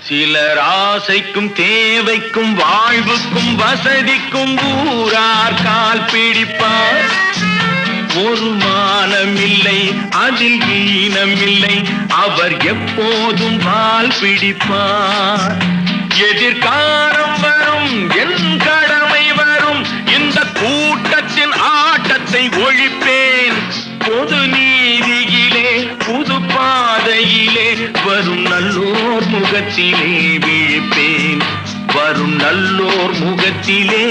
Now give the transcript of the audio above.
சிலர் ஆசைக்கும் தேவைக்கும் வாழ்வுக்கும் வசதிக்கும் ஊரார் கால் பிடிப்பார். ஒரு மானமில்லை அதில் ஈனமில்லை, அவர் எப்போதும் வால் பிடிப்பார். எதிர்காலம் வரும் என் கடமை வரும், இந்த கூட்டத்தின் ஆட்டத்தை ஒழிப்பேன். பொது நீதியிலே புது பாதையிலே வரும் நல்லோர் முகத்திலே விழிப்பேன். வரும் நல்லோர் முகத்திலே